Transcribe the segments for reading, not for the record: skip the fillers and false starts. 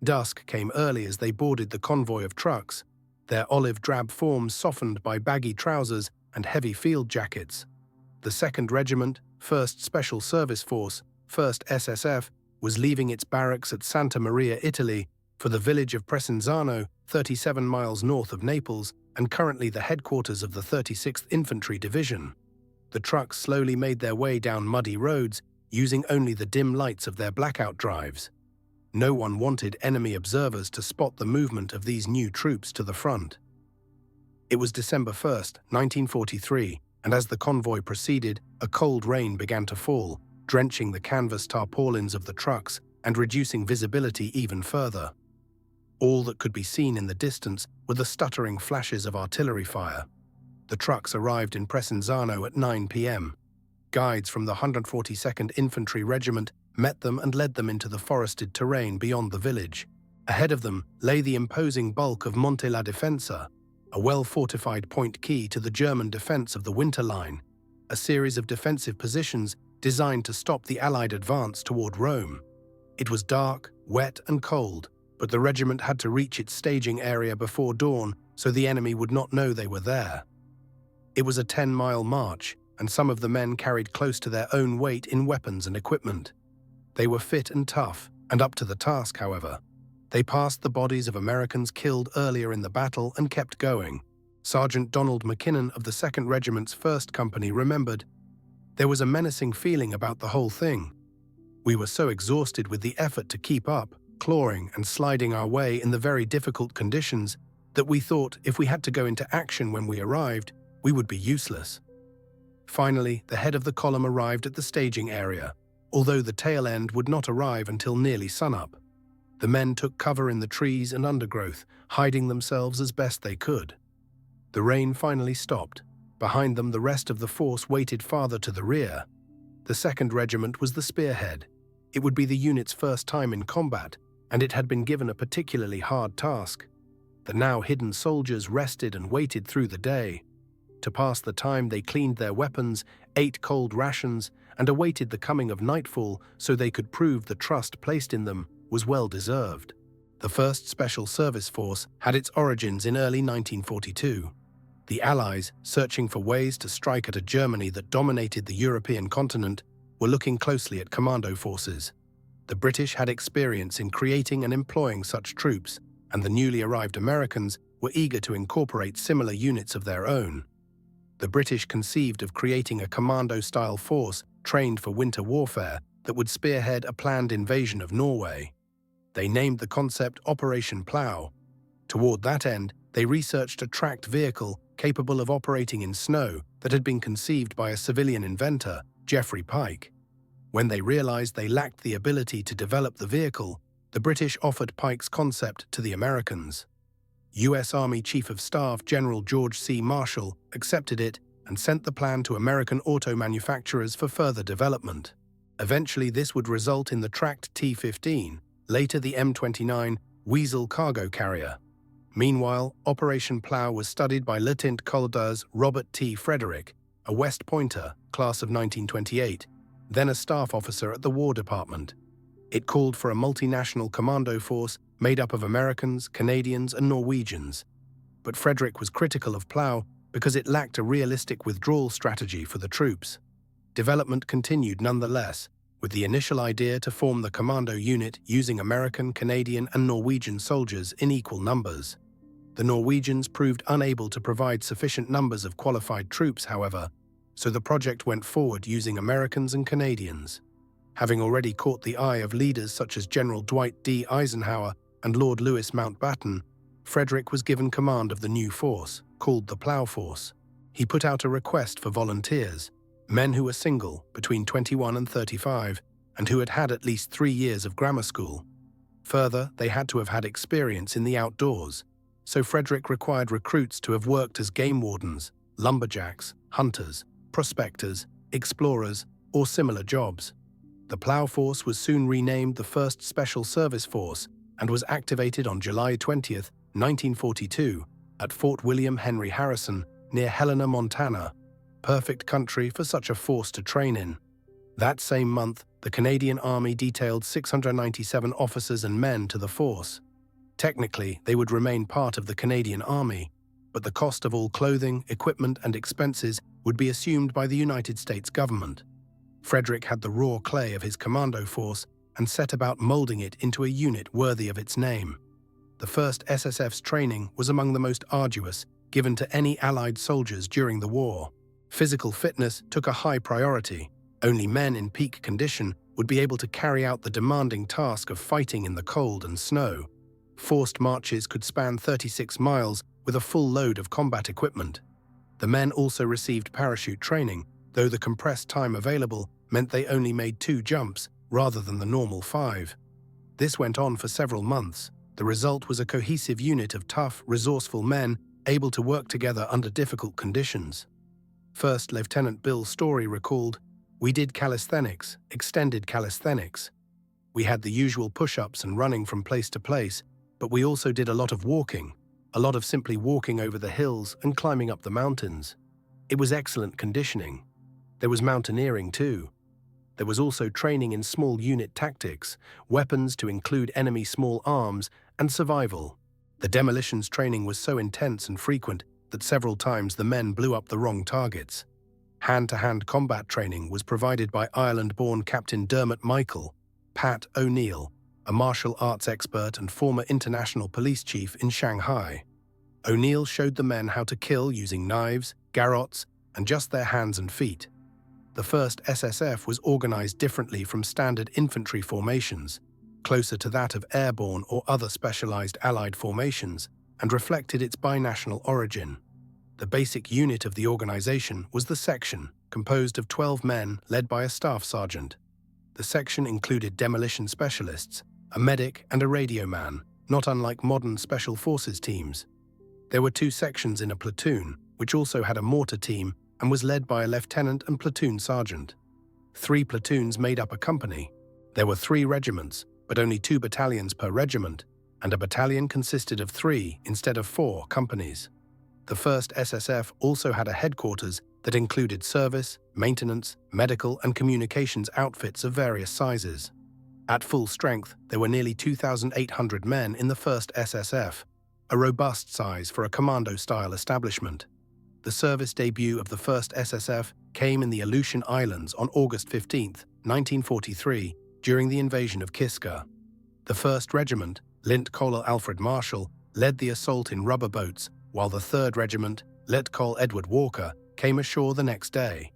Dusk came early as they boarded the convoy of trucks, their olive-drab forms softened by baggy trousers and heavy field jackets. The 2nd Regiment, 1st Special Service Force, 1st SSF, was leaving its barracks at Santa Maria, Italy, for the village of Presenzano, 37 miles north of Naples, and currently the headquarters of the 36th Infantry Division. The trucks slowly made their way down muddy roads, using only the dim lights of their blackout drives. No one wanted enemy observers to spot the movement of these new troops to the front. It was December 1st, 1943, and as the convoy proceeded, a cold rain began to fall, drenching the canvas tarpaulins of the trucks and reducing visibility even further. All that could be seen in the distance were the stuttering flashes of artillery fire. The trucks arrived in Presenzano at 9 p.m. Guides from the 142nd Infantry Regiment met them and led them into the forested terrain beyond the village. Ahead of them lay the imposing bulk of Monte la Difensa, a well-fortified point key to the German defense of the Winter Line, a series of defensive positions designed to stop the Allied advance toward Rome. It was dark, wet, and cold, but the regiment had to reach its staging area before dawn so the enemy would not know they were there. It was a 10-mile march, and some of the men carried close to their own weight in weapons and equipment. They were fit and tough, and up to the task, however. They passed the bodies of Americans killed earlier in the battle and kept going. Sergeant Donald McKinnon of the 2nd Regiment's 1st Company remembered, "There was a menacing feeling about the whole thing. We were so exhausted with the effort to keep up, clawing and sliding our way in the very difficult conditions, that we thought if we had to go into action when we arrived, we would be useless." Finally, the head of the column arrived at the staging area, although the tail end would not arrive until nearly sunup. The men took cover in the trees and undergrowth, hiding themselves as best they could. The rain finally stopped. Behind them, the rest of the force waited farther to the rear. The 2nd Regiment was the spearhead. It would be the unit's first time in combat, and it had been given a particularly hard task. The now hidden soldiers rested and waited through the day. To pass the time, they cleaned their weapons, ate cold rations, and awaited the coming of nightfall so they could prove the trust placed in them was well deserved. The 1st Special Service Force had its origins in early 1942. The Allies, searching for ways to strike at a Germany that dominated the European continent, were looking closely at commando forces. The British had experience in creating and employing such troops, and the newly arrived Americans were eager to incorporate similar units of their own. The British conceived of creating a commando-style force trained for winter warfare that would spearhead a planned invasion of Norway. They named the concept Operation Plough. Toward that end, they researched a tracked vehicle capable of operating in snow that had been conceived by a civilian inventor, Geoffrey Pike. When they realized they lacked the ability to develop the vehicle, the British offered Pike's concept to the Americans. U.S. Army Chief of Staff General George C. Marshall accepted it and sent the plan to American auto manufacturers for further development. Eventually, this would result in the tracked T-15, later the M29 Weasel cargo carrier. Meanwhile, Operation Plough was studied by Lieutenant Colonel Robert T. Frederick, a West Pointer, class of 1928, then a staff officer at the War Department. It called for a multinational commando force made up of Americans, Canadians, and Norwegians. But Frederick was critical of Plough because it lacked a realistic withdrawal strategy for the troops. Development continued nonetheless, with the initial idea to form the commando unit using American, Canadian, and Norwegian soldiers in equal numbers. The Norwegians proved unable to provide sufficient numbers of qualified troops, however, so the project went forward using Americans and Canadians. Having already caught the eye of leaders such as General Dwight D. Eisenhower and Lord Louis Mountbatten, Frederick was given command of the new force, called the Plough Force. He put out a request for volunteers, men who were single, between 21 and 35, and who had had at least 3 years of grammar school. Further, they had to have had experience in the outdoors, so Frederick required recruits to have worked as game wardens, lumberjacks, hunters, prospectors, explorers, or similar jobs. The Plough Force was soon renamed the 1st Special Service Force and was activated on July 20, 1942, at Fort William Henry Harrison, near Helena, Montana. Perfect country for such a force to train in. That same month, The Canadian Army detailed 697 officers and men to the force. Technically, they would remain part of the Canadian Army, but the cost of all clothing, equipment, and expenses would be assumed by the United States government. Frederick had the raw clay of his commando force and set about molding it into a unit worthy of its name. The 1st SSF's training was among the most arduous given to any Allied soldiers during the war. Physical fitness took a high priority. Only men in peak condition would be able to carry out the demanding task of fighting in the cold and snow. Forced marches could span 36 miles with a full load of combat equipment. The men also received parachute training, though the compressed time available meant they only made 2 jumps rather than the normal 5. This went on for several months. The result was a cohesive unit of tough, resourceful men able to work together under difficult conditions. First Lieutenant Bill Story recalled, "We did calisthenics, extended calisthenics. We had the usual push-ups and running from place to place, but we also did a lot of walking, a lot of simply walking over the hills and climbing up the mountains. It was excellent conditioning. There was mountaineering too. There was also training in small unit tactics, weapons to include enemy small arms, and survival. The demolitions training was so intense and frequent that several times the men blew up the wrong targets. Hand-to-hand combat training was provided by Ireland-born Captain Dermot Michael, Pat O'Neill, a martial arts expert and former international police chief in Shanghai. O'Neill showed the men how to kill using knives, garrots, and just their hands and feet. The 1st SSF was organized differently from standard infantry formations, closer to that of airborne or other specialized Allied formations, and reflected its binational origin. The basic unit of the organization was the section, composed of 12 men led by a staff sergeant. The section included demolition specialists, a medic and a radio man, not unlike modern special forces teams. There were 2 sections in a platoon, which also had a mortar team and was led by a lieutenant and platoon sergeant. 3 platoons made up a company. There were 3 regiments, but only 2 battalions per regiment, and a battalion consisted of 3 instead of 4 companies. The 1st SSF also had a headquarters that included service, maintenance, medical, and communications outfits of various sizes. At full strength, there were nearly 2,800 men in the 1st SSF, a robust size for a commando-style establishment. The service debut of the 1st SSF came in the Aleutian Islands on August 15, 1943, during the invasion of Kiska. The 1st Regiment, Lt. Col. Alfred Marshall, led the assault in rubber boats, while the 3rd Regiment, Lt. Col. Edward Walker, came ashore the next day.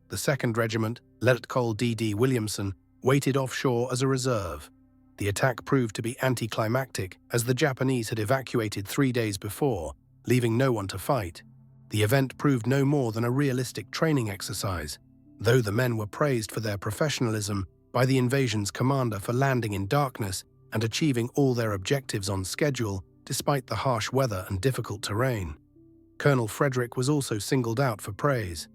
The 2nd Regiment, Lt. Col. D.D. Williamson, waited offshore as a reserve. The attack proved to be anticlimactic, as the Japanese had evacuated 3 days before, leaving no one to fight. The event proved no more than a realistic training exercise, though the men were praised for their professionalism by the invasion's commander for landing in darkness and achieving all their objectives on schedule despite the harsh weather and difficult terrain. Colonel Frederick was also singled out for praise.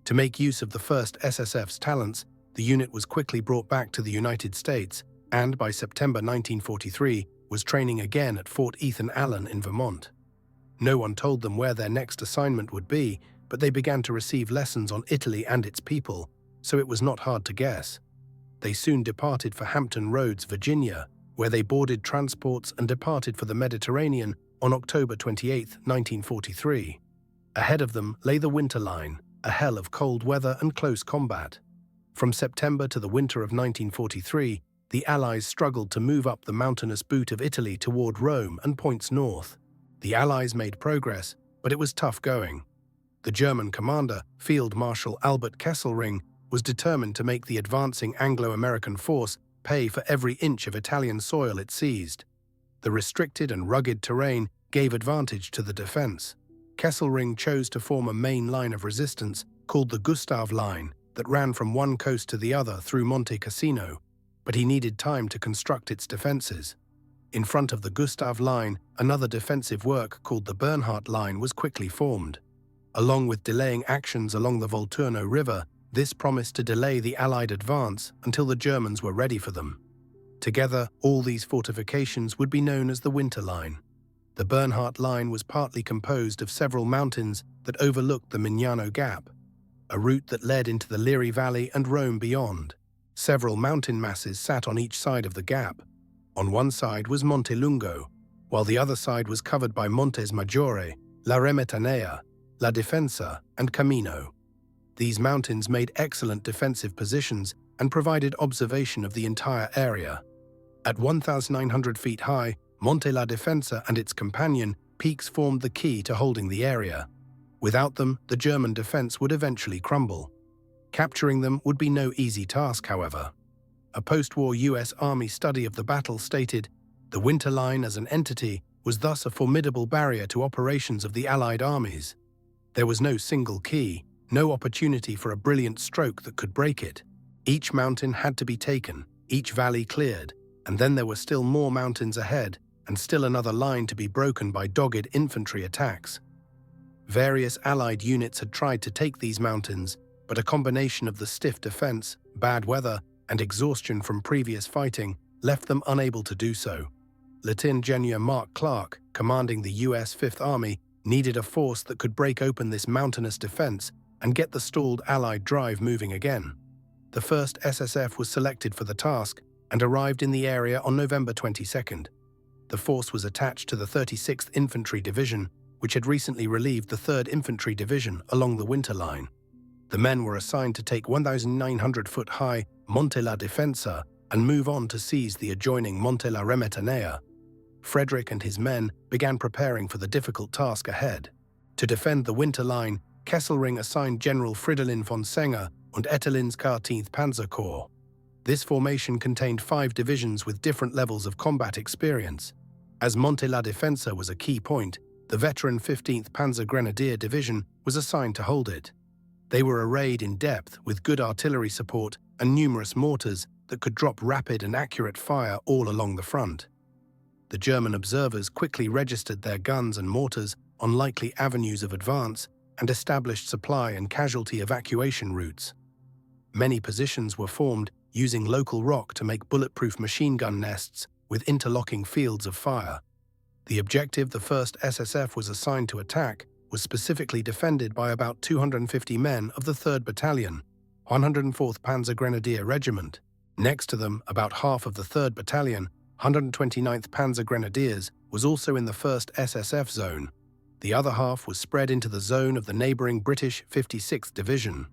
To make use of the 1st SSF's talents, the unit was quickly brought back to the United States and, by September 1943, was training again at Fort Ethan Allen in Vermont. No one told them where their next assignment would be, but they began to receive lessons on Italy and its people, so it was not hard to guess. They soon departed for Hampton Roads, Virginia, where they boarded transports and departed for the Mediterranean on October 28, 1943. Ahead of them lay the Winter Line, a hell of cold weather and close combat. From September to the winter of 1943, the Allies struggled to move up the mountainous boot of Italy toward Rome and points north. The Allies made progress, but it was tough going. The German commander, Field Marshal Albert Kesselring, was determined to make the advancing Anglo-American force pay for every inch of Italian soil it seized. The restricted and rugged terrain gave advantage to the defense. Kesselring chose to form a main line of resistance called the Gustav Line that ran from one coast to the other through Monte Cassino, but he needed time to construct its defenses. In front of the Gustav Line, another defensive work called the Bernhardt Line was quickly formed. Along with delaying actions along the Volturno River, this promised to delay the Allied advance until the Germans were ready for them. Together, all these fortifications would be known as the Winter Line. The Bernhardt Line was partly composed of several mountains that overlooked the Mignano Gap, a route that led into the Liri Valley and Rome beyond. Several mountain masses sat on each side of the gap. On one side was Monte Lungo, while the other side was covered by Montes Maggiore, La Remetanea, La Difensa, and Camino. These mountains made excellent defensive positions and provided observation of the entire area. At 1,900 feet high, Monte La Difensa and its companion peaks formed the key to holding the area. Without them, the German defense would eventually crumble. Capturing them would be no easy task, however. A post-war US Army study of the battle stated, "The Winter Line as an entity was thus a formidable barrier to operations of the Allied armies. There was no single key, no opportunity for a brilliant stroke that could break it. Each mountain had to be taken, each valley cleared, and then there were still more mountains ahead, and still another line to be broken by dogged infantry attacks." Various Allied units had tried to take these mountains, but a combination of the stiff defense, bad weather, and exhaustion from previous fighting left them unable to do so. Lieutenant General Mark Clark, commanding the US Fifth Army, needed a force that could break open this mountainous defense and get the stalled Allied drive moving again. The 1st SSF was selected for the task and arrived in the area on November 22nd. The force was attached to the 36th Infantry Division, which had recently relieved the 3rd Infantry Division along the Winter Line. The men were assigned to take 1,900-foot-high Monte La Difensa and move on to seize the adjoining Monte La Remetanea. Frederick and his men began preparing for the difficult task ahead. To defend the Winter Line, Kesselring assigned General Fridolin von Senger and Ettelin's 14th Panzer Corps. This formation contained 5 divisions with different levels of combat experience. As Monte La Difensa was a key point, the veteran 15th Panzer Grenadier Division was assigned to hold it. They were arrayed in depth with good artillery support and numerous mortars that could drop rapid and accurate fire all along the front. The German observers quickly registered their guns and mortars on likely avenues of advance and established supply and casualty evacuation routes. Many positions were formed using local rock to make bulletproof machine gun nests with interlocking fields of fire. The objective the 1st SSF was assigned to attack was specifically defended by about 250 men of the 3rd Battalion, 104th Panzer Grenadier Regiment. Next to them, about half of the 3rd Battalion, 129th Panzer Grenadiers, was also in the 1st SSF zone. The other half was spread into the zone of the neighboring British 56th Division.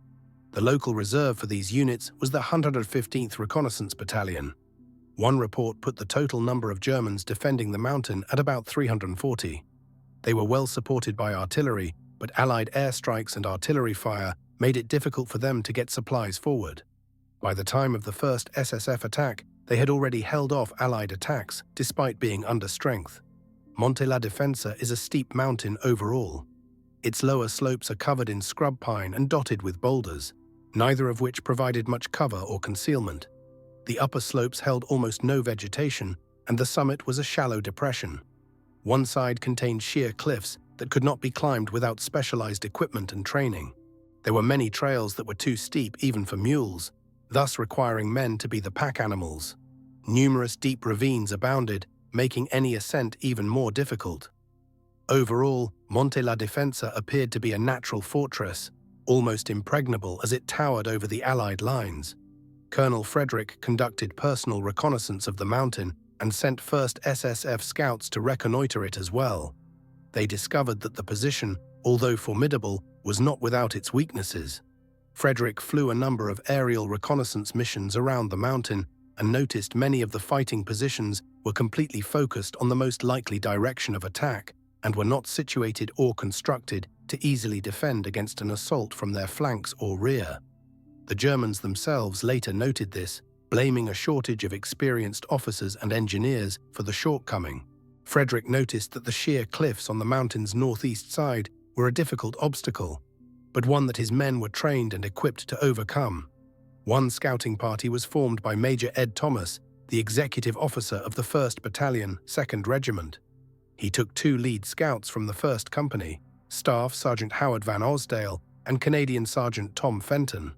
The local reserve for these units was the 115th Reconnaissance Battalion. One report put the total number of Germans defending the mountain at about 340. They were well supported by artillery, but Allied airstrikes and artillery fire made it difficult for them to get supplies forward. By the time of the 1st SSF attack, they had already held off Allied attacks, despite being under strength. Monte La Difensa is a steep mountain overall. Its lower slopes are covered in scrub pine and dotted with boulders, neither of which provided much cover or concealment. The upper slopes held almost no vegetation, and the summit was a shallow depression. One side contained sheer cliffs that could not be climbed without specialized equipment and training. There were many trails that were too steep even for mules, thus requiring men to be the pack animals. Numerous deep ravines abounded, making any ascent even more difficult. Overall, Monte La Difensa appeared to be a natural fortress, almost impregnable as it towered over the Allied lines. Colonel Frederick conducted personal reconnaissance of the mountain and sent 1st SSF scouts to reconnoiter it as well. They discovered that the position, although formidable, was not without its weaknesses. Frederick flew a number of aerial reconnaissance missions around the mountain and noticed many of the fighting positions were completely focused on the most likely direction of attack and were not situated or constructed to easily defend against an assault from their flanks or rear. The Germans themselves later noted this, blaming a shortage of experienced officers and engineers for the shortcoming. Frederick noticed that the sheer cliffs on the mountain's northeast side were a difficult obstacle, but one that his men were trained and equipped to overcome. One scouting party was formed by Major Ed Thomas, the executive officer of the 1st Battalion, 2nd Regiment. He took 2 lead scouts from the 1st Company, Staff Sergeant Howard Van Osdale and Canadian Sergeant Tom Fenton.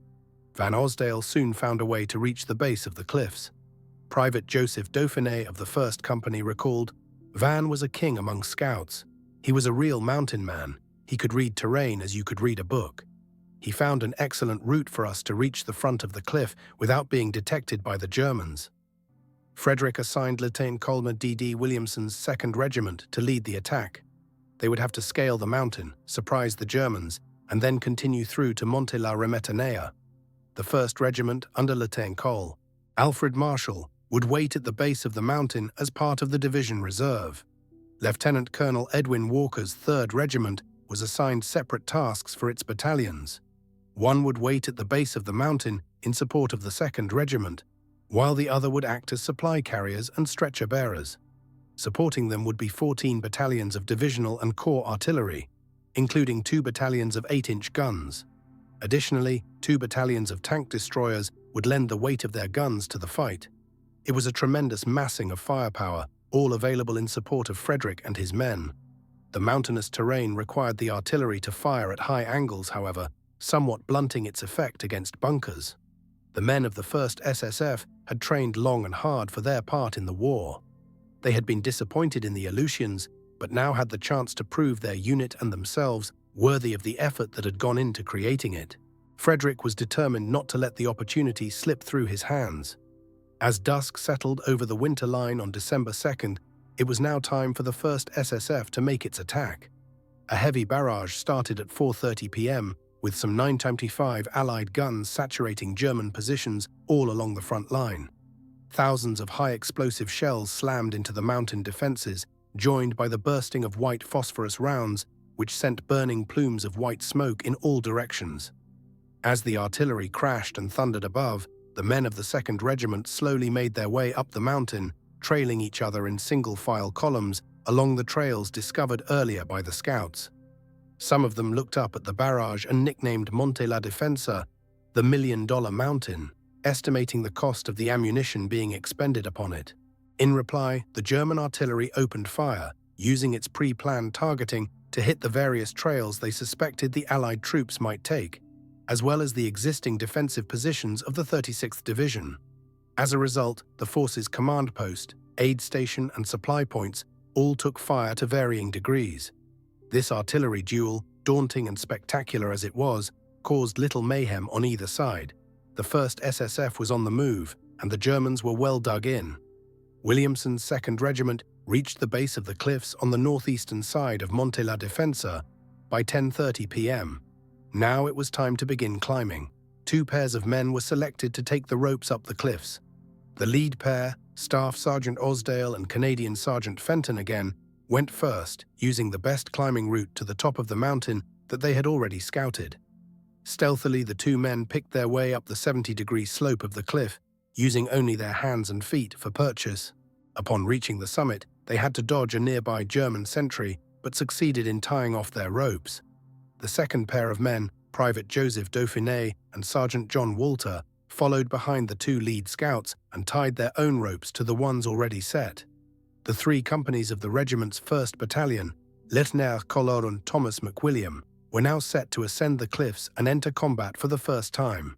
Van Osdale soon found a way to reach the base of the cliffs. Private Joseph Dauphiné of the 1st Company recalled, "Van was a king among scouts. He was a real mountain man. He could read terrain as you could read a book. He found an excellent route for us to reach the front of the cliff without being detected by the Germans. Frederick assigned Lieutenant Colonel D.D. Williamson's 2nd Regiment to lead the attack. They would have to scale the mountain, surprise the Germans, and then continue through to Monte la Remetanea. The 1st Regiment, under Lieutenant Col. Alfred Marshall, would wait at the base of the mountain as part of the division reserve. Lieutenant Colonel Edwin Walker's 3rd Regiment was assigned separate tasks for its battalions. One would wait at the base of the mountain in support of the 2nd Regiment, while the other would act as supply carriers and stretcher bearers. Supporting them would be 14 battalions of divisional and corps artillery, including 2 battalions of 8-inch guns. Additionally, 2 battalions of tank destroyers would lend the weight of their guns to the fight. It was a tremendous massing of firepower, all available in support of Frederick and his men. The mountainous terrain required the artillery to fire at high angles, however, somewhat blunting its effect against bunkers. The men of the 1st SSF had trained long and hard for their part in the war. They had been disappointed in the Aleutians, but now had the chance to prove their unit and themselves worthy of the effort that had gone into creating it. Frederick was determined not to let the opportunity slip through his hands. As dusk settled over the winter line on December 2nd, it was now time for the 1st SSF to make its attack. A heavy barrage started at 4:30 p.m., with some 9.25 Allied guns saturating German positions all along the front line. Thousands of high-explosive shells slammed into the mountain defenses, joined by the bursting of white phosphorus rounds, which sent burning plumes of white smoke in all directions. As the artillery crashed and thundered above, the men of the 2nd Regiment slowly made their way up the mountain, trailing each other in single-file columns along the trails discovered earlier by the scouts. Some of them looked up at the barrage and nicknamed Monte la Difensa, the $1 million mountain, estimating the cost of the ammunition being expended upon it. In reply, the German artillery opened fire, using its pre-planned targeting to hit the various trails they suspected the Allied troops might take, as well as the existing defensive positions of the 36th Division. As a result, the force's command post, aid station, and supply points all took fire to varying degrees. This artillery duel, daunting and spectacular as it was, caused little mayhem on either side. The 1st SSF was on the move, and the Germans were well dug in. Williamson's 2nd Regiment reached the base of the cliffs on the northeastern side of Monte la Difensa by 10:30 p.m. Now it was time to begin climbing. 2 pairs of men were selected to take the ropes up the cliffs. The lead pair, Staff Sergeant Osdale and Canadian Sergeant Fenton again, went first, using the best climbing route to the top of the mountain that they had already scouted. Stealthily, the 2 men picked their way up the 70-degree slope of the cliff, using only their hands and feet for purchase. Upon reaching the summit, they had to dodge a nearby German sentry, but succeeded in tying off their ropes. The 2nd pair of men, Private Joseph Dauphiné and Sergeant John Walter, followed behind the 2 lead scouts and tied their own ropes to the ones already set. The 3 companies of the regiment's 1st Battalion, Lieutenant Colonel Thomas McWilliam, were now set to ascend the cliffs and enter combat for the first time.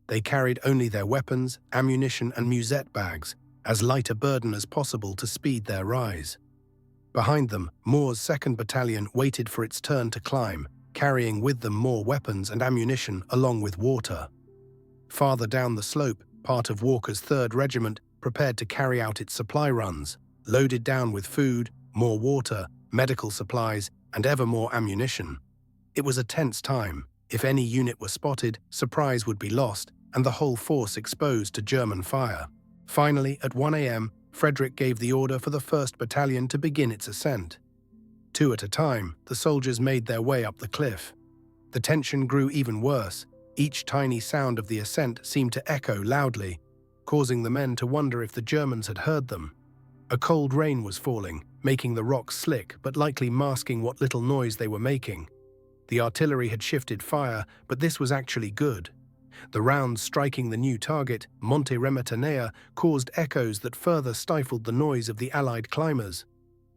They carried only their weapons, ammunition, and musette bags, as light a burden as possible to speed their rise. Behind them, Moore's 2nd Battalion waited for its turn to climb, carrying with them more weapons and ammunition along with water. Farther down the slope, part of Walker's 3rd Regiment prepared to carry out its supply runs, loaded down with food, more water, medical supplies, and ever more ammunition. It was a tense time. If any unit were spotted, surprise would be lost, and the whole force exposed to German fire. Finally, at 1 a.m., Frederick gave the order for the 1st Battalion to begin its ascent. 2 at a time, the soldiers made their way up the cliff. The tension grew even worse. Each tiny sound of the ascent seemed to echo loudly, causing the men to wonder if the Germans had heard them. A cold rain was falling, making the rocks slick but likely masking what little noise they were making. The artillery had shifted fire, but this was actually good. The rounds striking the new target, Monte Remetanea, caused echoes that further stifled the noise of the Allied climbers.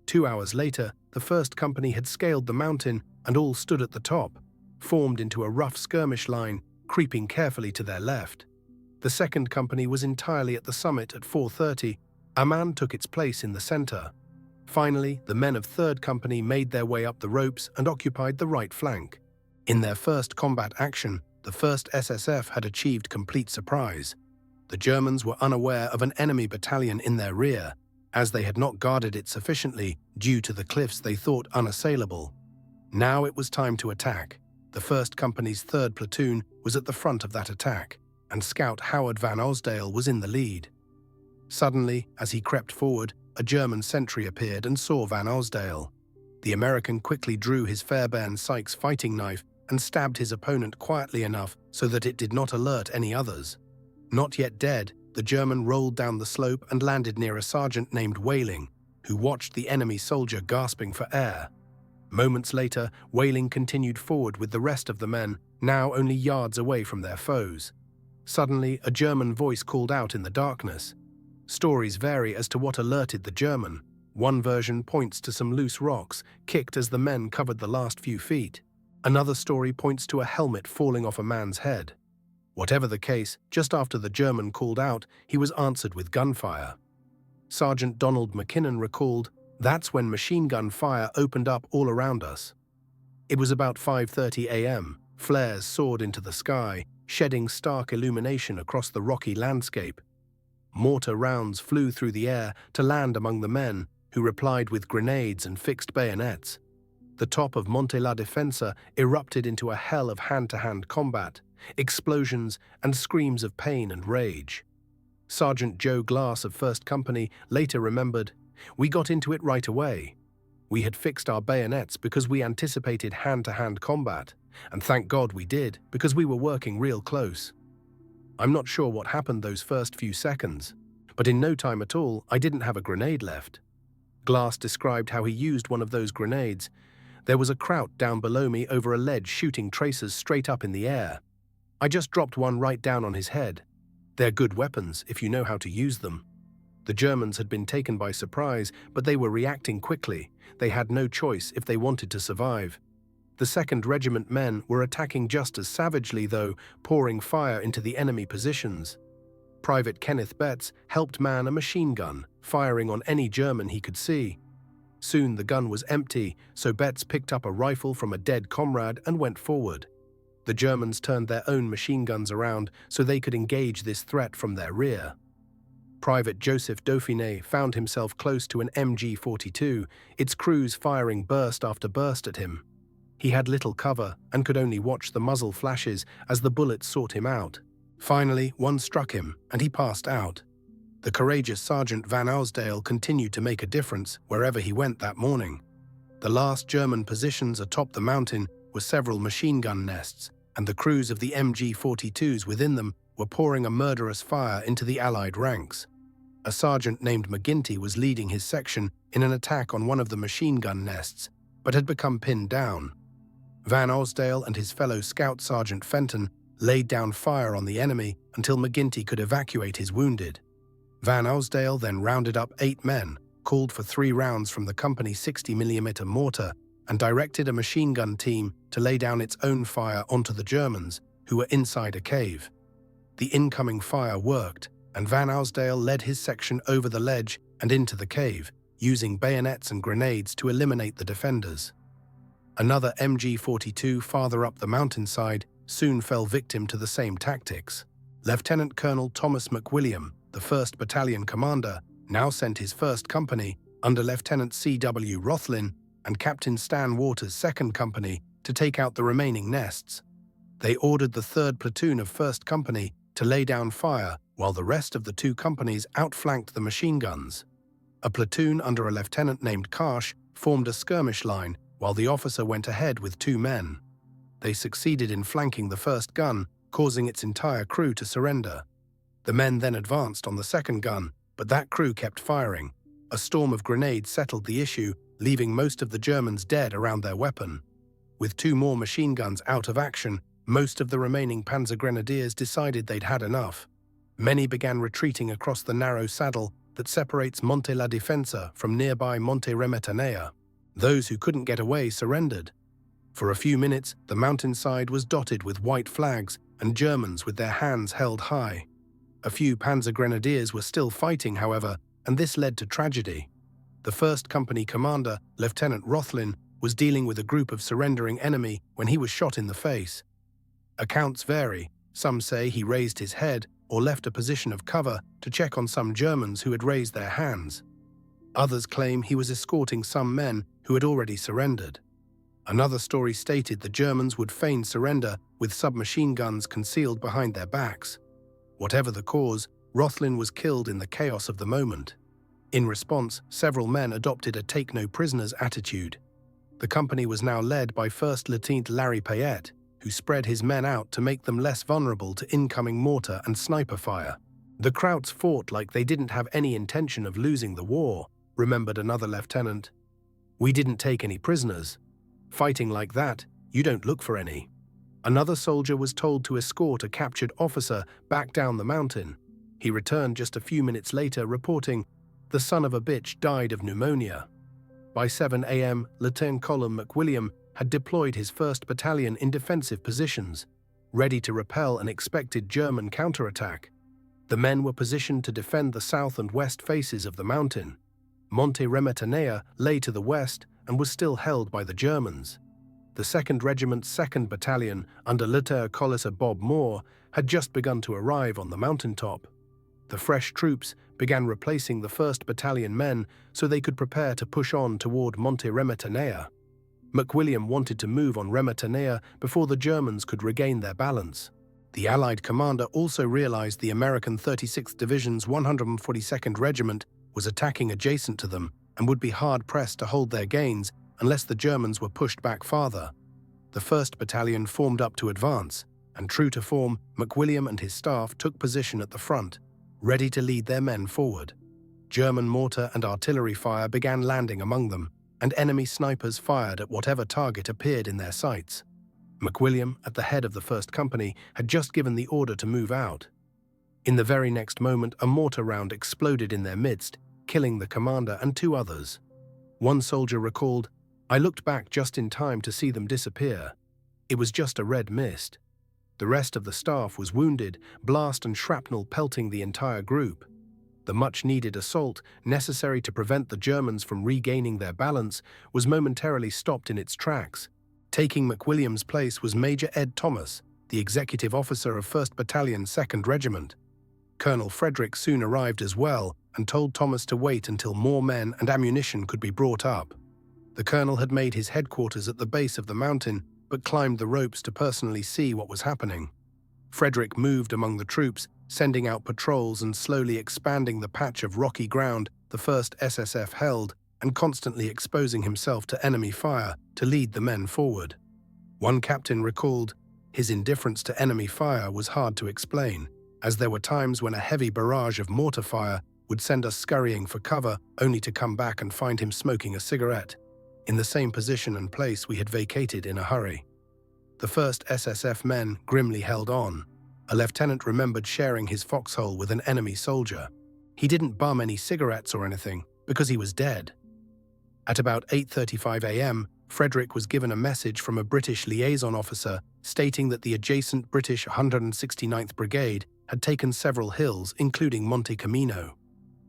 2 hours later, the 1st Company had scaled the mountain and all stood at the top, formed into a rough skirmish line, creeping carefully to their left. The 2nd Company was entirely at the summit at 4:30. A man took its place in the center. Finally, the men of 3rd Company made their way up the ropes and occupied the right flank. In their first combat action, the 1st SSF had achieved complete surprise. The Germans were unaware of an enemy battalion in their rear, as they had not guarded it sufficiently due to the cliffs they thought unassailable. Now it was time to attack. The 1st Company's 3rd Platoon was at the front of that attack, and Scout Howard Van Osdale was in the lead. Suddenly, as he crept forward, a German sentry appeared and saw Van Osdale. The American quickly drew his Fairbairn Sykes fighting knife and stabbed his opponent quietly enough so that it did not alert any others. Not yet dead, the German rolled down the slope and landed near a sergeant named Whaling, who watched the enemy soldier gasping for air. Moments later, Whaling continued forward with the rest of the men, now only yards away from their foes. Suddenly, a German voice called out in the darkness. Stories vary as to what alerted the German. One version points to some loose rocks kicked as the men covered the last few feet. Another story points to a helmet falling off a man's head. Whatever the case, just after the German called out, he was answered with gunfire. Sergeant Donald McKinnon recalled, "That's when machine gun fire opened up all around us." It was about 5:30 a.m. Flares soared into the sky, shedding stark illumination across the rocky landscape. Mortar rounds flew through the air to land among the men, who replied with grenades and fixed bayonets. The top of Monte la Difensa erupted into a hell of hand-to-hand combat, explosions and screams of pain and rage. Sergeant Joe Glass of 1st Company later remembered, "We got into it right away. We had fixed our bayonets because we anticipated hand-to-hand combat, and thank God we did because we were working real close. I'm not sure what happened those first few seconds, but in no time at all, I didn't have a grenade left." Glass described how he used one of those grenades. "There was a kraut down below me over a ledge shooting tracers straight up in the air. I just dropped one right down on his head. They're good weapons if you know how to use them." The Germans had been taken by surprise, but they were reacting quickly. They had no choice if they wanted to survive. The 2nd Regiment men were attacking just as savagely, though, pouring fire into the enemy positions. Private Kenneth Betts helped man a machine gun, firing on any German he could see. Soon the gun was empty, so Betts picked up a rifle from a dead comrade and went forward. The Germans turned their own machine guns around so they could engage this threat from their rear. Private Joseph Dauphiné found himself close to an MG-42, its crews firing burst after burst at him. He had little cover and could only watch the muzzle flashes as the bullets sought him out. Finally, one struck him, and he passed out. The courageous Sergeant Van Osdale continued to make a difference wherever he went that morning. The last German positions atop the mountain were several machine gun nests, and the crews of the MG-42s within them were pouring a murderous fire into the Allied ranks. A sergeant named McGinty was leading his section in an attack on one of the machine gun nests, but had become pinned down. Van Osdale and his fellow scout Sergeant Fenton laid down fire on the enemy until McGinty could evacuate his wounded. Van Osdale then rounded up 8 men, called for 3 rounds from the company 60mm mortar, and directed a machine gun team to lay down its own fire onto the Germans, who were inside a cave. The incoming fire worked, and Van Osdale led his section over the ledge and into the cave, using bayonets and grenades to eliminate the defenders. Another MG-42 farther up the mountainside soon fell victim to the same tactics. Lieutenant Colonel Thomas McWilliam, the 1st Battalion commander, now sent his 1st Company under Lieutenant C.W. Rothlin and Captain Stan Waters' 2nd Company to take out the remaining nests. They ordered the 3rd Platoon of 1st Company to lay down fire while the rest of the 2 companies outflanked the machine guns. A platoon under a lieutenant named Karsh formed a skirmish line while the officer went ahead with 2 men. They succeeded in flanking the first gun, causing its entire crew to surrender. The men then advanced on the 2nd gun, but that crew kept firing. A storm of grenades settled the issue, leaving most of the Germans dead around their weapon. With 2 more machine guns out of action, most of the remaining Panzer Grenadiers decided they'd had enough. Many began retreating across the narrow saddle that separates Monte la Difensa from nearby Monte Remetanea. Those who couldn't get away surrendered. For a few minutes, the mountainside was dotted with white flags and Germans with their hands held high. A few Panzer Grenadiers were still fighting, however, and this led to tragedy. The 1st Company commander, Lieutenant Rothlin, was dealing with a group of surrendering enemy when he was shot in the face. Accounts vary. Some say he raised his head or left a position of cover to check on some Germans who had raised their hands. Others claim he was escorting some men who had already surrendered. Another story stated the Germans would feign surrender with submachine guns concealed behind their backs. Whatever the cause, Rothlin was killed in the chaos of the moment. In response, several men adopted a take-no-prisoners attitude. The company was now led by 1st Lieutenant Larry Payette, who spread his men out to make them less vulnerable to incoming mortar and sniper fire. The Krauts fought like they didn't have any intention of losing the war, remembered another lieutenant. We didn't take any prisoners. Fighting like that, you don't look for any. Another soldier was told to escort a captured officer back down the mountain. He returned just a few minutes later reporting, "The son of a bitch died of pneumonia." By 7 a.m., Lieutenant Colin McWilliam had deployed his 1st Battalion in defensive positions, ready to repel an expected German counterattack. The men were positioned to defend the south and west faces of the mountain. Monte Remetanea lay to the west and was still held by the Germans. The 2nd Regiment's 2nd Battalion, under Lieutenant Colonel Bob Moore, had just begun to arrive on the mountaintop. The fresh troops began replacing the 1st Battalion men so they could prepare to push on toward Monte Remetanea. McWilliam wanted to move on Remetanea before the Germans could regain their balance. The Allied commander also realized the American 36th Division's 142nd Regiment was attacking adjacent to them and would be hard-pressed to hold their gains unless the Germans were pushed back farther. The 1st Battalion formed up to advance, and true to form, McWilliam and his staff took position at the front, ready to lead their men forward. German mortar and artillery fire began landing among them, and enemy snipers fired at whatever target appeared in their sights. McWilliam, at the head of the 1st Company, had just given the order to move out. In the very next moment, a mortar round exploded in their midst, killing the commander and 2 others. One soldier recalled, "I looked back just in time to see them disappear. It was just a red mist." The rest of the staff was wounded, blast and shrapnel pelting the entire group. The much-needed assault, necessary to prevent the Germans from regaining their balance, was momentarily stopped in its tracks. Taking McWilliam's place was Major Ed Thomas, the executive officer of 1st Battalion, 2nd Regiment. Colonel Frederick soon arrived as well and told Thomas to wait until more men and ammunition could be brought up. The colonel had made his headquarters at the base of the mountain, but climbed the ropes to personally see what was happening. Frederick moved among the troops, sending out patrols and slowly expanding the patch of rocky ground the 1st SSF held, and constantly exposing himself to enemy fire to lead the men forward. One captain recalled, "His indifference to enemy fire was hard to explain, as there were times when a heavy barrage of mortar fire would send us scurrying for cover only to come back and find him smoking a cigarette, in the same position and place we had vacated in a hurry." The 1st SSF men grimly held on. A lieutenant remembered sharing his foxhole with an enemy soldier. He didn't bum any cigarettes or anything, because he was dead. At about 8:35 a.m., Frederick was given a message from a British liaison officer stating that the adjacent British 169th Brigade had taken several hills, including Monte Camino.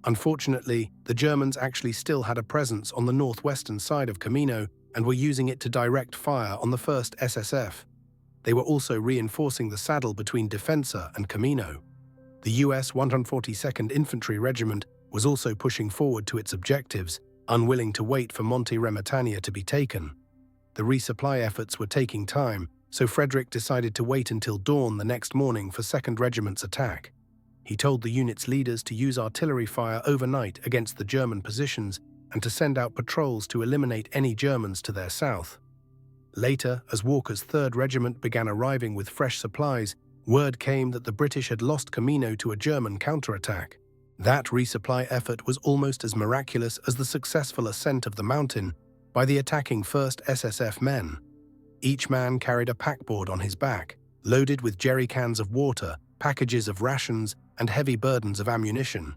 Unfortunately, the Germans actually still had a presence on the northwestern side of Camino and were using it to direct fire on the 1st SSF. They were also reinforcing the saddle between Difensa and Camino. The US 142nd Infantry Regiment was also pushing forward to its objectives, unwilling to wait for Monte Remetanea to be taken. The resupply efforts were taking time, so Frederick decided to wait until dawn the next morning for 2nd Regiment's attack. He told the unit's leaders to use artillery fire overnight against the German positions and to send out patrols to eliminate any Germans to their south. Later, as Walker's 3rd Regiment began arriving with fresh supplies, word came that the British had lost Camino to a German counterattack. That resupply effort was almost as miraculous as the successful ascent of the mountain by the attacking 1st SSF men. Each man carried a packboard on his back, loaded with jerry cans of water, packages of rations, and heavy burdens of ammunition.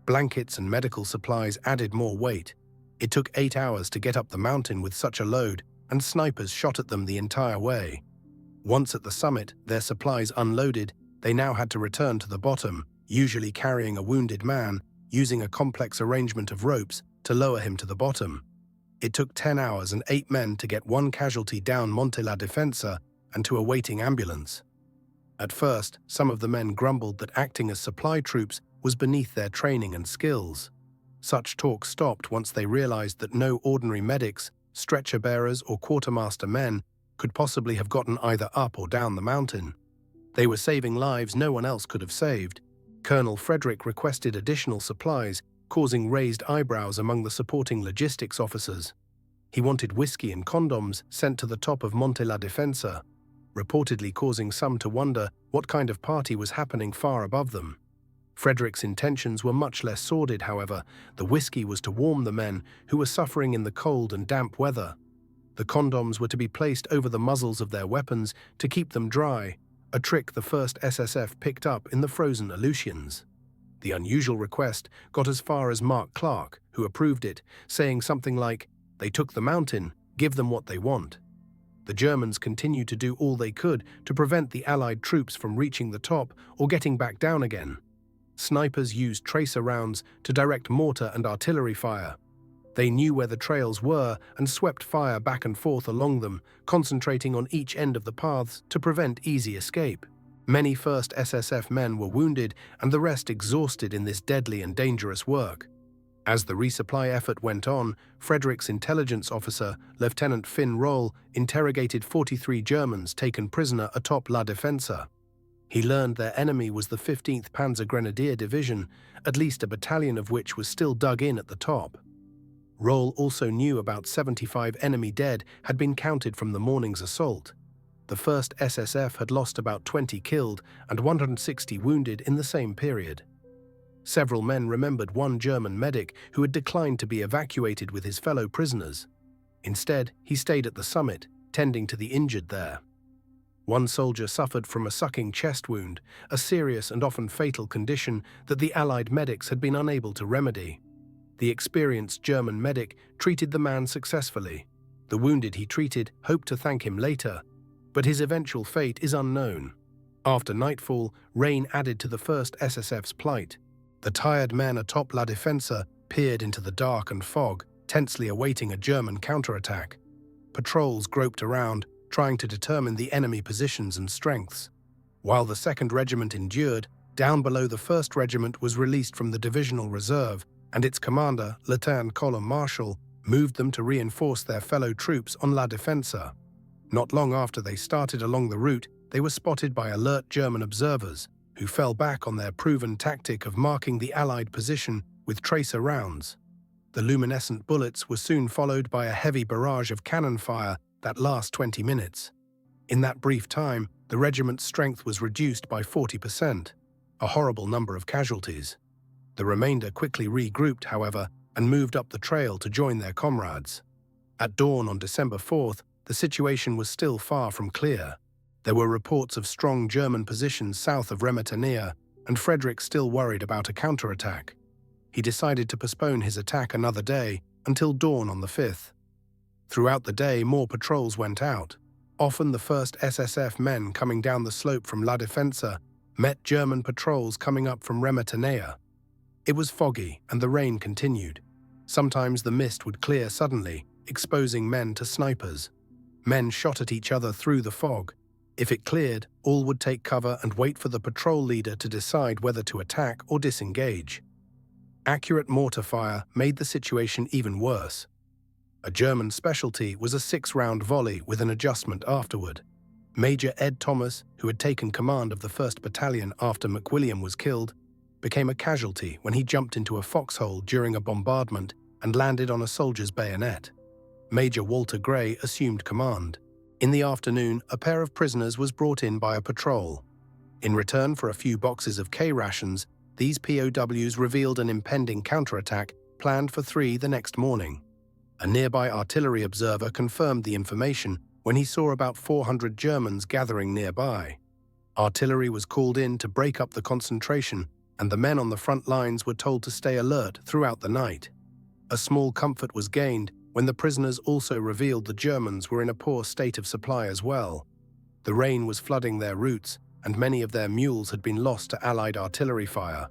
Blankets and medical supplies added more weight. It took 8 hours to get up the mountain with such a load, and snipers shot at them the entire way. Once at the summit, their supplies unloaded, they now had to return to the bottom, usually carrying a wounded man, using a complex arrangement of ropes to lower him to the bottom. It took 10 hours and 8 men to get one casualty down Monte la Difensa and to a waiting ambulance. At first, some of the men grumbled that acting as supply troops was beneath their training and skills. Such talk stopped once they realized that no ordinary medics, stretcher bearers, or quartermaster men could possibly have gotten either up or down the mountain. They were saving lives no one else could have saved. Colonel Frederick requested additional supplies, causing raised eyebrows among the supporting logistics officers. He wanted whiskey and condoms sent to the top of Monte la Difensa, reportedly causing some to wonder what kind of party was happening far above them. Frederick's intentions were much less sordid, however. The whiskey was to warm the men who were suffering in the cold and damp weather. The condoms were to be placed over the muzzles of their weapons to keep them dry, a trick the 1st SSF picked up in the frozen Aleutians. The unusual request got as far as Mark Clark, who approved it, saying something like, "They took the mountain, give them what they want." The Germans continued to do all they could to prevent the Allied troops from reaching the top or getting back down again. Snipers used tracer rounds to direct mortar and artillery fire. They knew where the trails were and swept fire back and forth along them, concentrating on each end of the paths to prevent easy escape. Many 1st SSF men were wounded and the rest exhausted in this deadly and dangerous work. As the resupply effort went on, Frederick's intelligence officer, Lieutenant Finn Roll, interrogated 43 Germans taken prisoner atop La Defensa. He learned their enemy was the 15th Panzer Grenadier Division, at least a battalion of which was still dug in at the top. Roll also knew about 75 enemy dead had been counted from the morning's assault. The 1st SSF had lost about 20 killed and 160 wounded in the same period. Several men remembered one German medic who had declined to be evacuated with his fellow prisoners. Instead, he stayed at the summit, tending to the injured there. One soldier suffered from a sucking chest wound, a serious and often fatal condition that the Allied medics had been unable to remedy. The experienced German medic treated the man successfully. The wounded he treated hoped to thank him later, but his eventual fate is unknown. After nightfall, rain added to the 1st SSF's plight. The tired men atop La Defensa peered into the dark and fog, tensely awaiting a German counterattack. Patrols groped around, trying to determine the enemy positions and strengths. While the 2nd Regiment endured, down below the 1st Regiment was released from the Divisional Reserve, and its commander, Lieutenant Colonel Marshall, moved them to reinforce their fellow troops on La Defensa. Not long after they started along the route, they were spotted by alert German observers, who fell back on their proven tactic of marking the Allied position with tracer rounds. The luminescent bullets were soon followed by a heavy barrage of cannon fire that lasts 20 minutes. In that brief time, the regiment's strength was reduced by 40%, a horrible number of casualties. The remainder quickly regrouped, however, and moved up the trail to join their comrades. At dawn on December 4th, the situation was still far from clear. There were reports of strong German positions south of Remetanea, and Frederick still worried about a counterattack. He decided to postpone his attack another day until dawn on the 5th. Throughout the day, more patrols went out. Often the 1st SSF men coming down the slope from La Defensa met German patrols coming up from Remetanea. It was foggy and the rain continued. Sometimes the mist would clear suddenly, exposing men to snipers. Men shot at each other through the fog. If it cleared, all would take cover and wait for the patrol leader to decide whether to attack or disengage. Accurate mortar fire made the situation even worse. A German specialty was a 6-round volley with an adjustment afterward. Major Ed Thomas, who had taken command of the 1st Battalion after McWilliam was killed, became a casualty when he jumped into a foxhole during a bombardment and landed on a soldier's bayonet. Major Walter Gray assumed command. In the afternoon, a pair of prisoners was brought in by a patrol. In return for a few boxes of K rations, these POWs revealed an impending counterattack planned for 3 the next morning. A nearby artillery observer confirmed the information when he saw about 400 Germans gathering nearby. Artillery was called in to break up the concentration, and the men on the front lines were told to stay alert throughout the night. A small comfort was gained when the prisoners also revealed the Germans were in a poor state of supply as well. The rain was flooding their routes, and many of their mules had been lost to Allied artillery fire.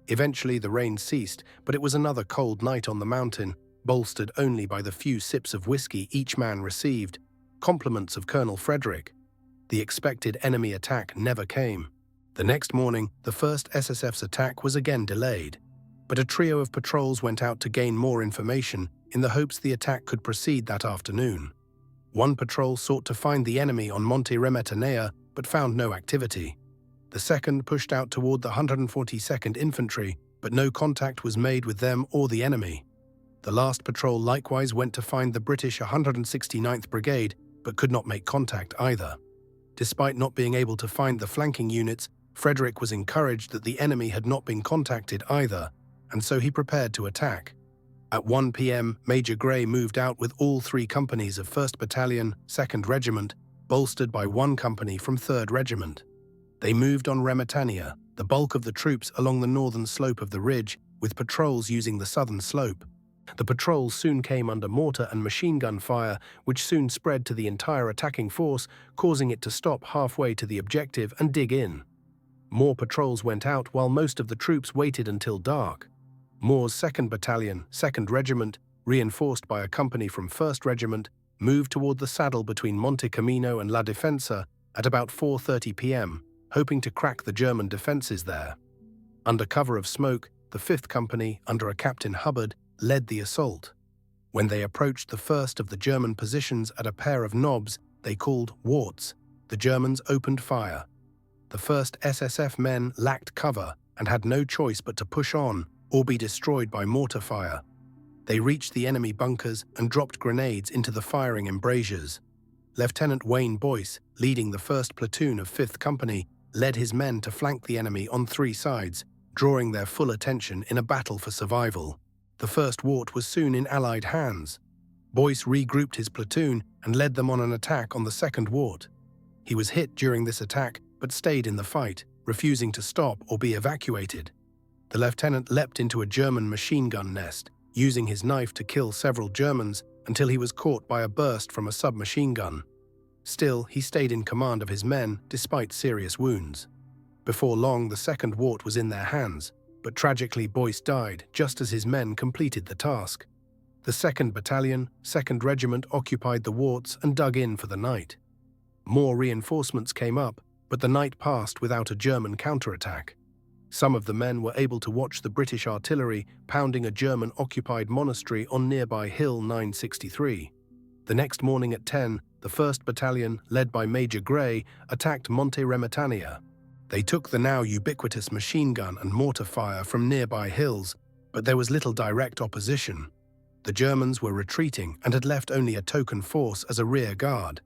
Eventually the rain ceased, but it was another cold night on the mountain, bolstered only by the few sips of whiskey each man received, compliments of Colonel Frederick. The expected enemy attack never came. The next morning, the 1st SSF's attack was again delayed, but a trio of patrols went out to gain more information in the hopes the attack could proceed that afternoon. One patrol sought to find the enemy on Monte Remetanea but found no activity. The second pushed out toward the 142nd Infantry, but no contact was made with them or the enemy. The last patrol likewise went to find the British 169th Brigade, but could not make contact either. Despite not being able to find the flanking units, Frederick was encouraged that the enemy had not been contacted either, and so he prepared to attack. At 1 p.m., Major Gray moved out with all 3 companies of 1st Battalion, 2nd Regiment, bolstered by 1 company from 3rd Regiment. They moved on Remetania, the bulk of the troops along the northern slope of the ridge, with patrols using the southern slope. The patrols soon came under mortar and machine gun fire, which soon spread to the entire attacking force, causing it to stop halfway to the objective and dig in. More patrols went out while most of the troops waited until dark. Moore's 2nd Battalion, 2nd Regiment, reinforced by a company from 1st Regiment, moved toward the saddle between Monte Camino and La Difensa at about 4:30 p.m., hoping to crack the German defenses there. Under cover of smoke, the 5th Company, under a Captain Hubbard, led the assault. When they approached the first of the German positions at a pair of knobs they called warts, the Germans opened fire. The 1st SSF men lacked cover and had no choice but to push on or be destroyed by mortar fire. They reached the enemy bunkers and dropped grenades into the firing embrasures. Lieutenant Wayne Boyce, leading the 1st Platoon of 5th Company, led his men to flank the enemy on 3 sides, drawing their full attention in a battle for survival. The 1st Wart was soon in Allied hands. Boyce regrouped his platoon and led them on an attack on the 2nd Wart. He was hit during this attack but stayed in the fight, refusing to stop or be evacuated. The lieutenant leapt into a German machine gun nest, using his knife to kill several Germans until he was caught by a burst from a submachine gun. Still, he stayed in command of his men despite serious wounds. Before long, the 2nd Wart was in their hands, but tragically Boyce died just as his men completed the task. The 2nd Battalion, 2nd Regiment occupied the warts and dug in for the night. More reinforcements came up, but the night passed without a German counterattack. Some of the men were able to watch the British artillery pounding a German-occupied monastery on nearby Hill 963. The next morning at 10, the 1st Battalion, led by Major Gray, attacked Monte Remetania. They took the now ubiquitous machine gun and mortar fire from nearby hills, but there was little direct opposition. The Germans were retreating and had left only a token force as a rear guard.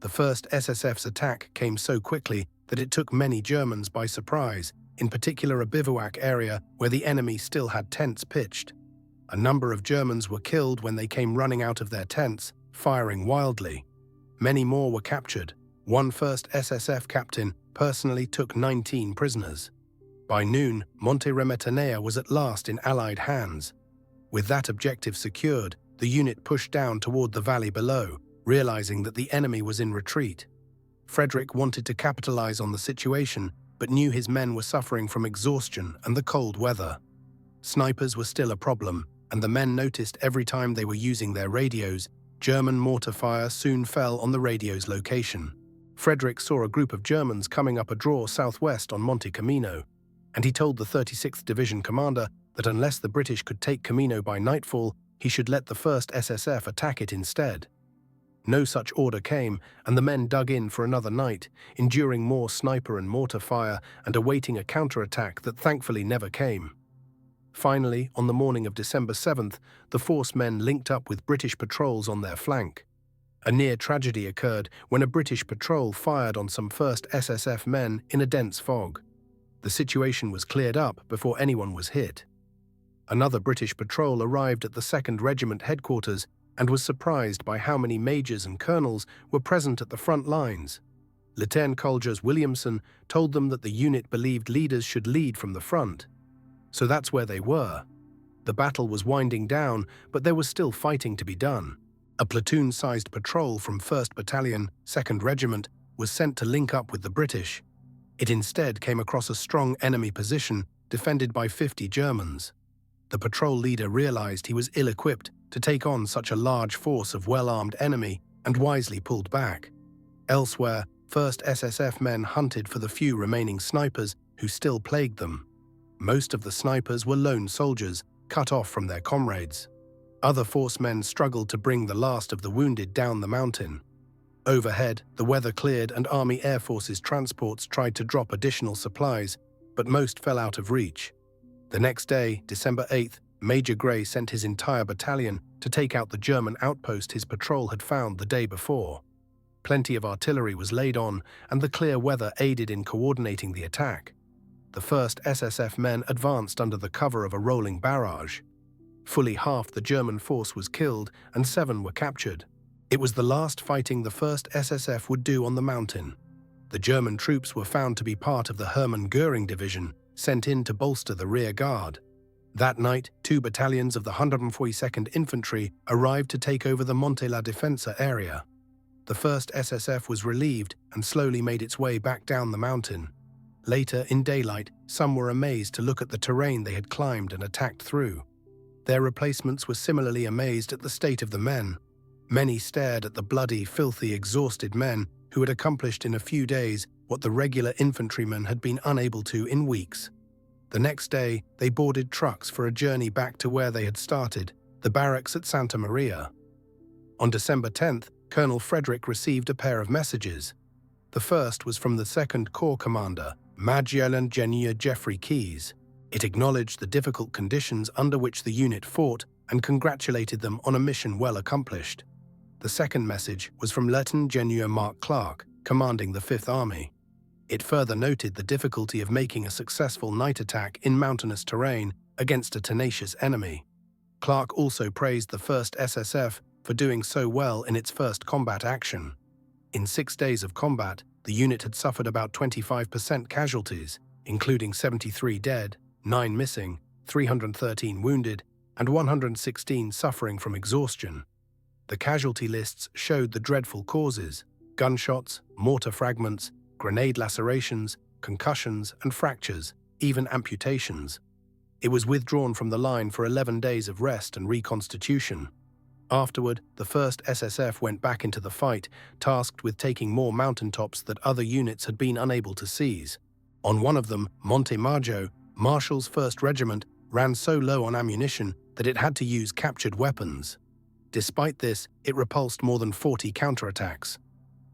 The 1st SSF's attack came so quickly that it took many Germans by surprise, in particular a bivouac area where the enemy still had tents pitched. A number of Germans were killed when they came running out of their tents, firing wildly. Many more were captured. One 1st SSF captain personally took 19 prisoners. By noon, Monte Remetanea was at last in Allied hands. With that objective secured, the unit pushed down toward the valley below, realizing that the enemy was in retreat. Frederick wanted to capitalize on the situation, but knew his men were suffering from exhaustion and the cold weather. Snipers were still a problem, and the men noticed every time they were using their radios, German mortar fire soon fell on the radio's location. Frederick saw a group of Germans coming up a draw southwest on Monte Camino, and he told the 36th Division commander that unless the British could take Camino by nightfall, he should let the 1st SSF attack it instead. No such order came, and the men dug in for another night, enduring more sniper and mortar fire and awaiting a counterattack that thankfully never came. Finally, on the morning of December 7th, the force men linked up with British patrols on their flank. A near tragedy occurred when a British patrol fired on some 1st SSF men in a dense fog. The situation was cleared up before anyone was hit. Another British patrol arrived at the 2nd Regiment headquarters and was surprised by how many majors and colonels were present at the front lines. Lieutenant Colgers Williamson told them that the unit believed leaders should lead from the front. So that's where they were. The battle was winding down, but there was still fighting to be done. A platoon-sized patrol from 1st Battalion, 2nd Regiment, was sent to link up with the British. It instead came across a strong enemy position defended by 50 Germans. The patrol leader realized he was ill-equipped to take on such a large force of well-armed enemy and wisely pulled back. Elsewhere, 1st SSF men hunted for the few remaining snipers who still plagued them. Most of the snipers were lone soldiers, cut off from their comrades. Other force men struggled to bring the last of the wounded down the mountain. Overhead, the weather cleared and Army Air Force's transports tried to drop additional supplies, but most fell out of reach. The next day, December 8th, Major Gray sent his entire battalion to take out the German outpost his patrol had found the day before. Plenty of artillery was laid on, and the clear weather aided in coordinating the attack. The 1st SSF men advanced under the cover of a rolling barrage. Fully half the German force was killed and 7 were captured. It was the last fighting the 1st SSF would do on the mountain. The German troops were found to be part of the Hermann Göring Division, sent in to bolster the rear guard. That night, 2 battalions of the 142nd Infantry arrived to take over the Monte la Difensa area. The 1st SSF was relieved and slowly made its way back down the mountain. Later, in daylight, some were amazed to look at the terrain they had climbed and attacked through. Their replacements were similarly amazed at the state of the men. Many stared at the bloody, filthy, exhausted men who had accomplished in a few days what the regular infantrymen had been unable to in weeks. The next day, they boarded trucks for a journey back to where they had started, the barracks at Santa Maria. On December 10th, Colonel Frederick received a pair of messages. The first was from the 2nd Corps Commander, Major-General Jeffrey Keyes. It acknowledged the difficult conditions under which the unit fought and congratulated them on a mission well accomplished. The second message was from Lieutenant General Mark Clark, commanding the 5th Army. It further noted the difficulty of making a successful night attack in mountainous terrain against a tenacious enemy. Clark also praised the 1st SSF for doing so well in its first combat action. In 6 days of combat, the unit had suffered about 25% casualties, including 73 dead, 9 missing, 313 wounded, and 116 suffering from exhaustion. The casualty lists showed the dreadful causes: gunshots, mortar fragments, grenade lacerations, concussions and fractures, even amputations. It was withdrawn from the line for 11 days of rest and reconstitution. Afterward, the 1st SSF went back into the fight, tasked with taking more mountaintops that other units had been unable to seize. On one of them, Monte Maggio, Marshall's 1st Regiment ran so low on ammunition that it had to use captured weapons. Despite this, it repulsed more than 40 counterattacks.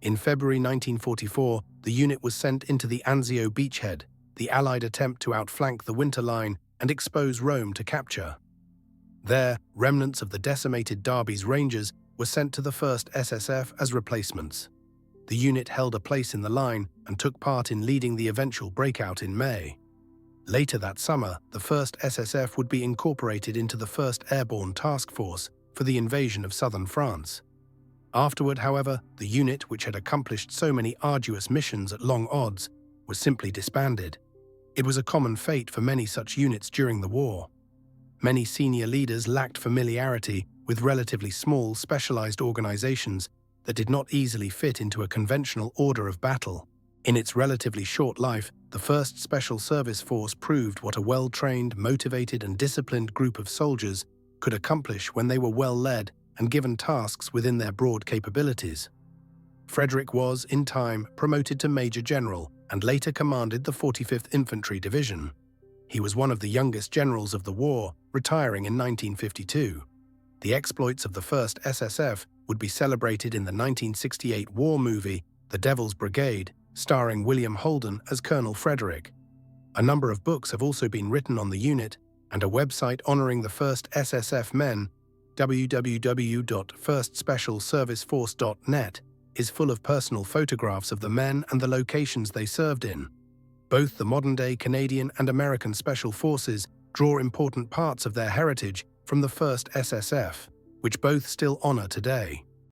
In February 1944, the unit was sent into the Anzio beachhead, the Allied attempt to outflank the winter line and expose Rome to capture. There, remnants of the decimated Derby's Rangers were sent to the 1st SSF as replacements. The unit held a place in the line and took part in leading the eventual breakout in May. Later that summer, the 1st SSF would be incorporated into the 1st Airborne Task Force for the invasion of southern France. Afterward, however, the unit, which had accomplished so many arduous missions at long odds, was simply disbanded. It was a common fate for many such units during the war. Many senior leaders lacked familiarity with relatively small, specialized organizations that did not easily fit into a conventional order of battle. In its relatively short life, the 1st Special Service Force proved what a well-trained, motivated and disciplined group of soldiers could accomplish when they were well led and given tasks within their broad capabilities. Frederick was, in time, promoted to Major General and later commanded the 45th Infantry Division. He was one of the youngest generals of the war, retiring in 1952. The exploits of the 1st SSF would be celebrated in the 1968 war movie The Devil's Brigade, starring William Holden as Colonel Frederick. A number of books have also been written on the unit, and a website honoring the 1st SSF men, www.firstspecialserviceforce.net, is full of personal photographs of the men and the locations they served in. Both the modern-day Canadian and American Special Forces draw important parts of their heritage from the 1st SSF, which both still honor today.